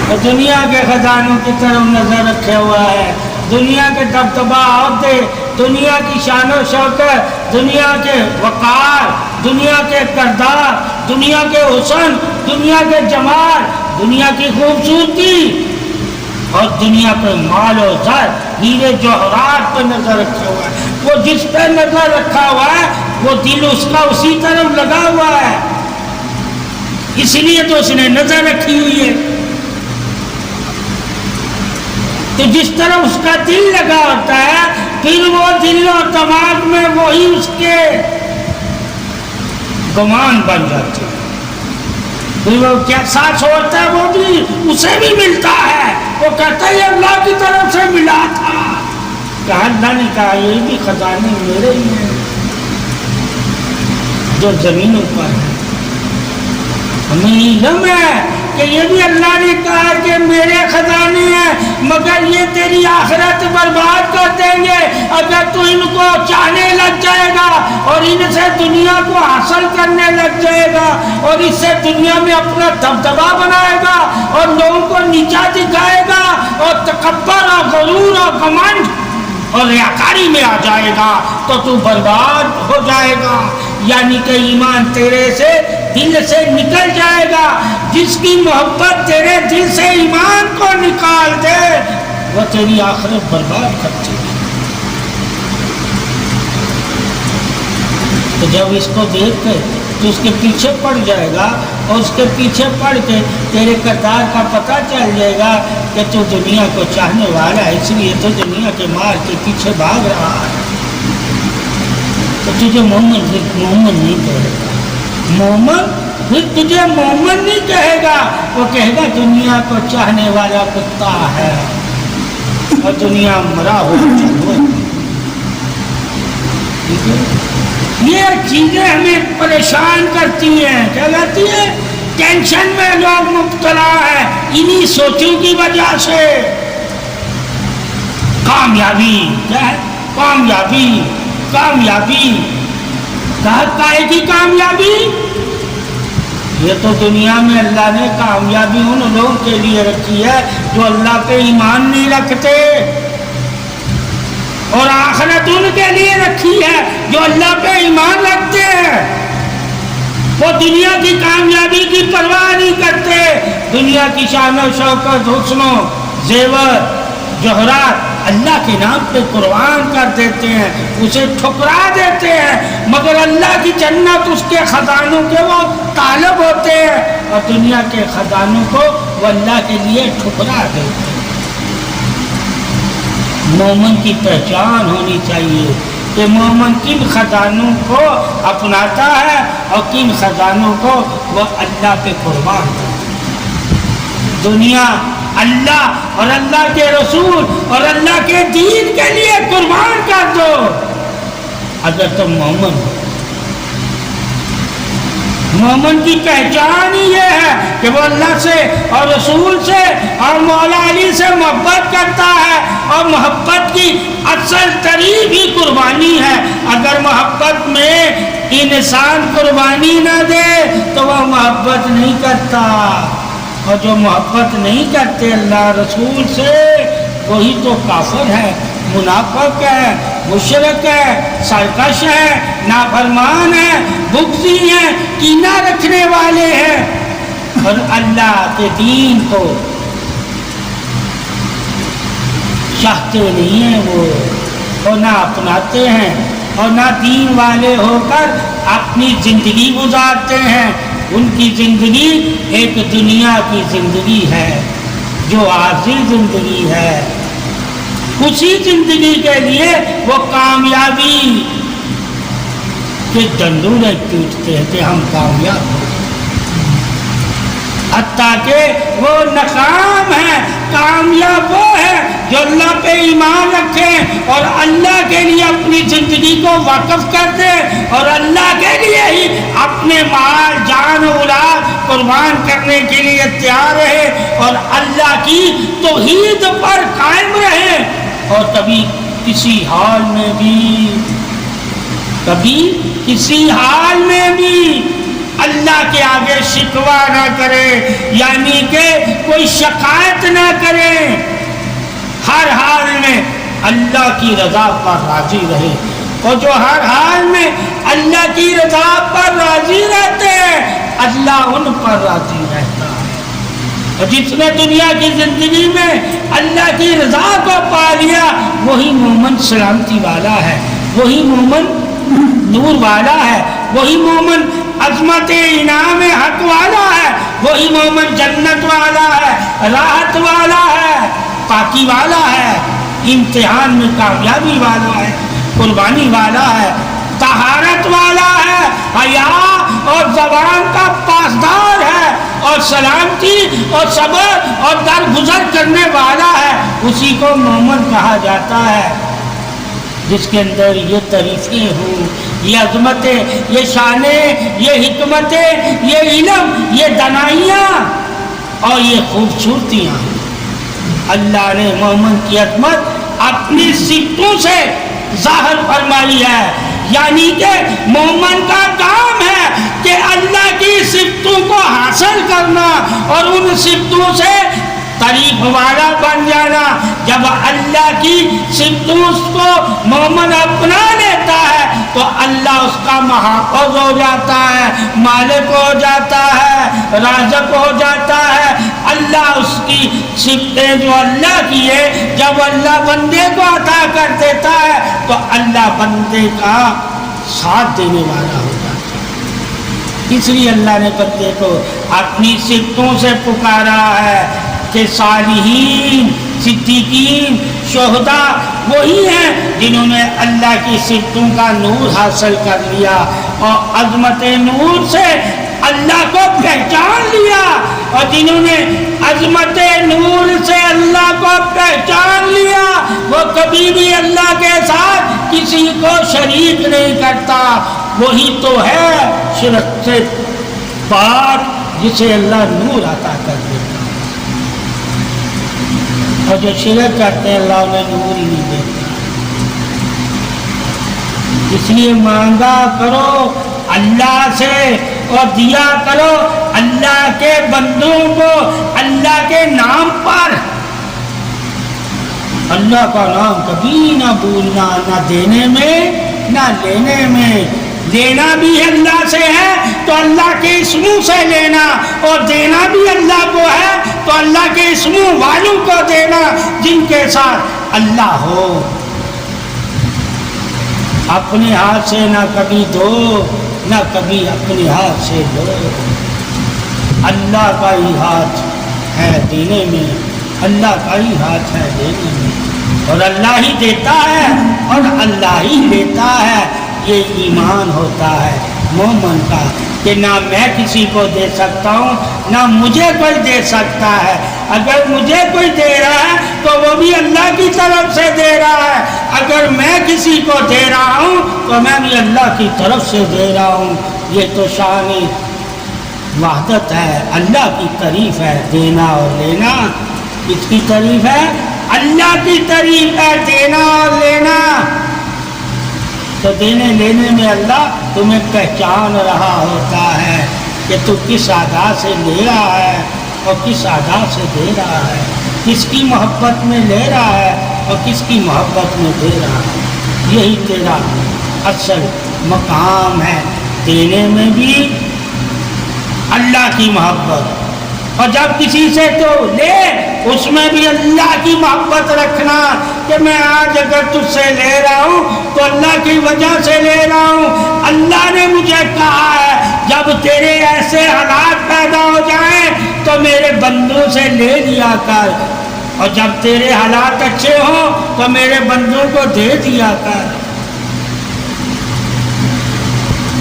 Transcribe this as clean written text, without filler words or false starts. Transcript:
وہ دنیا کے خزانوں کی طرف نظر رکھے ہوا ہے، دنیا کے دبدبا عہدے، دنیا کی شان و شوکت، دنیا کے وقار، دنیا کے کردار، دنیا کے حسن، دنیا کے جمال، دنیا کی خوبصورتی اور دنیا پہ مال و زر، ہیرے جوہرات پہ نظر رکھا ہوا ہے۔ وہ جس پہ نظر رکھا ہوا ہے وہ دل اس کا اسی طرف لگا ہوا ہے، اس لیے تو اس نے نظر رکھی ہوئی ہے۔ تو جس طرح اس کا دل لگا ہوتا ہے پھر وہ دل اور دماغ میں وہی اس کے گمان بن جاتے ہیں، پھر وہ کیسا سوچتا ہے وہ بھی اسے بھی ملتا ہے، وہ کہتا ہے یہ اللہ کی طرف سے ملا تھا، کہا اللہ نے کہا یہ بھی خزانے میرے ہی ہیں جو زمینوں پر ہیں، ہمیں علم ہے کہ یہ بھی اللہ نے کہا کہ میرے خزانے ہیں، مگر یہ تیری آخرت برباد کر دیں گے اگر تو ان کو چاہنے لگ جائے گا اور ان سے دنیا کو حاصل کرنے لگ جائے گا اور اس سے دنیا میں اپنا دبدبا بنائے گا اور لوگوں کو نیچا دکھائے گا اور تکبر اور غرور اور گھمنڈ اور ریاکاری میں آ جائے گا تو برباد ہو جائے گا۔ یعنی کہ ایمان تیرے سے دل سے نکل جائے گا، جس کی محبت تیرے دل سے ایمان کو نکال دے وہ تیری آخرت برباد کر دے گی۔ تو جب اس کو دیکھ کے تو اس کے پیچھے پڑ جائے گا اور اس کے پیچھے پڑ کے تیرے کردار کا پتہ چل جائے گا کہ تو دنیا کو چاہنے والا ہے، اس لیے تو دنیا کے مال کے پیچھے بھاگ رہا ہے، تو تجھے مومن نہیں کہے گا، مومن پھر تجھے مومن نہیں کہے گا، وہ کہے گا دنیا کو چاہنے والا کتا ہے اور دنیا مرا ہوا جانور۔ ٹھیک ہے، یہ چیزیں ہمیں پریشان کرتی ہیں، کیا کہتی ہیں؟ ٹینشن میں لوگ مبتلا ہیں انہی سوچوں کی وجہ سے۔ کامیابی کیا ہے؟ کامیابی کامیابی کہے گی کامیابی؟ یہ تو دنیا میں اللہ نے کامیابی ان لوگوں کے لیے رکھی ہے جو اللہ پہ ایمان نہیں رکھتے، اور آخرت ان کے لیے رکھی ہے جو اللہ پہ ایمان رکھتے ہیں۔ وہ دنیا کی کامیابی کی پرواہ نہیں کرتے، دنیا کی شان و شوکت، حسن و زیور، جوہرات اللہ کے نام پہ قربان کر دیتے ہیں، اسے ٹھکرا دیتے ہیں، مگر اللہ کی جنت اس کے خزانوں کے وہ طالب ہوتے ہیں اور دنیا کے خزانوں کو وہ اللہ کے لیے ٹھکرا دیتے ہیں۔ مومن کی پہچان ہونی چاہیے کہ مومن کن خزانوں کو اپناتا ہے اور کن خزانوں کو وہ اللہ پہ قربان کرتا ہے۔ دنیا اللہ اور اللہ کے رسول اور اللہ کے دین کے لیے قربان کر دو اگر تم مومن ہو۔ مومن کی پہچان ہی یہ ہے کہ وہ اللہ سے اور رسول سے اور مولا علی سے محبت کرتا ہے، اور محبت کی اصل ترین ہی قربانی ہے۔ اگر محبت میں انسان قربانی نہ دے تو وہ محبت نہیں کرتا، اور جو محبت نہیں کرتے اللہ رسول سے وہی تو کافر ہے، منافق ہے، مشرک ہے، سرکش ہے، نافرمان ہے، بغضی ہے، کینہ رکھنے والے ہیں، اور اللہ کے دین کو چاہتے نہیں ہیں وہ، اور نہ اپناتے ہیں، اور نہ دین والے ہو کر اپنی زندگی گزارتے ہیں۔ ان کی زندگی ایک دنیا کی زندگی ہے جو عارضی زندگی ہے، اسی زندگی کے لیے وہ کامیابی کے ڈنڈورے پیٹتے ہیں کہ ہم کامیاب ہو، حتیٰ کہ وہ ناکام ہے۔ کامیاب وہ ہے جو اللہ پہ ایمان رکھے اور اللہ کے لیے اپنی زندگی کو وقف کر دے اور اللہ کے لیے ہی اپنے مال جان و اولاد قربان کرنے کے لیے تیار رہے اور اللہ کی توحید پر قائم رہے، اور کبھی کسی حال میں بھی اللہ کے آگے شکوہ نہ کرے، یعنی کہ کوئی شکایت نہ کرے، ہر حال میں اللہ کی رضا پر راضی رہے۔ اور جو ہر حال میں اللہ کی رضا پر راضی رہتے ہیں اللہ ان پر راضی رہتا ہے۔ اور جس نے دنیا کی زندگی میں اللہ کی رضا کو پا لیا وہی مومن سلامتی والا ہے، وہی مومن نور والا ہے، وہی مومن عظمت انعام حق والا ہے، وہی مومن جنت والا ہے، راحت والا ہے، پاکی والا ہے، امتحان میں کامیابی والا ہے، قربانی والا ہے، طہارت والا ہے، حیا اور زبان کا پاسدار ہے، اور سلامتی اور صبر اور درگزر کرنے والا ہے، اسی کو مومن کہا جاتا ہے، جس کے اندر یہ تعریفیں ہوں، یہ عظمتیں، یہ شانیں، یہ حکمتیں، یہ علم، یہ دانائیاں اور یہ خوبصورتیاں۔ اللہ نے مومن کی عظمت اپنی صفتوں سے ظاہر فرمائی ہے، یعنی کہ مومن کا کام ہے کہ اللہ کی صفتوں کو حاصل کرنا اور ان صفتوں سے تعریف والا بن جانا۔ جب اللہ کی صفتوں کو مومن اپنا لیتا ہے تو اللہ اس کا محافظ ہو جاتا ہے، مالک ہو جاتا ہے، رازق ہو جاتا ہے۔ اللہ اس کی صفتیں جو اللہ کی ہے جب اللہ بندے کو عطا کر دیتا ہے تو اللہ بندے کا ساتھ دینے والا ہو جاتا ہے۔ اس لیے اللہ نے بندے کو اپنی صفتوں سے پکارا ہے کہ صالحین، صدیقین، شہداء وہی ہیں جنہوں نے اللہ کی صفتوں کا نور حاصل کر لیا اور عظمت نور سے اللہ کو پہچان لیا، اور جنہوں نے عظمت نور سے اللہ کو پہچان لیا وہ کبھی بھی اللہ کے ساتھ کسی کو شریک نہیں کرتا۔ وہی تو ہے شرک سے پاک جسے اللہ نور عطا کر دیتا، اور جو شرک کرتے ہیں اللہ انہیں نور ہی نہیں دیتا۔ اس لیے مانگا کرو اللہ سے اور دیا کرو اللہ کے بندوں کو اللہ کے نام پر۔ اللہ کا نام کبھی نہ بھولنا، نہ دینے میں نہ لینے میں۔ دینا بھی اللہ سے ہے تو اللہ کے اسموں سے لینا، اور دینا بھی اللہ کو ہے تو اللہ کے اسموں والوں کو دینا جن کے ساتھ اللہ ہو۔ اپنے ہاتھ سے نہ کبھی دو نہ کبھی اپنے ہاتھ سے دو، اللہ کا ہی ہاتھ ہے دینے میں، اللہ کا ہی ہاتھ ہے دینے میں، اور اللہ ہی دیتا ہے اور اللہ ہی لیتا ہے۔ یہ ایمان ہوتا ہے مومن کا کہ نہ میں کسی کو دے سکتا ہوں نہ مجھے کوئی دے سکتا ہے۔ اگر مجھے کوئی دے رہا ہے تو وہ بھی اللہ کی طرف سے دے رہا ہے، اگر میں کسی کو دے رہا ہوں تو میں بھی اللہ کی طرف سے دے رہا ہوں۔ یہ تو شان وحدت ہے، اللہ کی تعریف ہے دینا اور لینا۔ اس کی تعریف ہے، اللہ کی تعریف ہے دینا اور لینا۔ تو دینے لینے میں اللہ تمہیں پہچان رہا ہوتا ہے کہ تو کس ادا سے لے رہا ہے اور کس ادا سے دے رہا ہے، کس کی محبت میں لے رہا ہے اور کس کی محبت میں دے رہا ہے۔ یہی تیرا اصل مقام ہے، دینے میں بھی اللہ کی محبت، اور جب کسی سے تو لے اس میں بھی اللہ کی محبت رکھنا کہ میں آج اگر تجھ سے لے رہا ہوں تو اللہ کی وجہ سے لے رہا ہوں۔ اللہ نے مجھے کہا ہے جب تیرے ایسے حالات پیدا ہو جائیں تو میرے بندوں سے لے لیا کر، اور جب تیرے حالات اچھے ہوں تو میرے بندوں کو دے دیا کر۔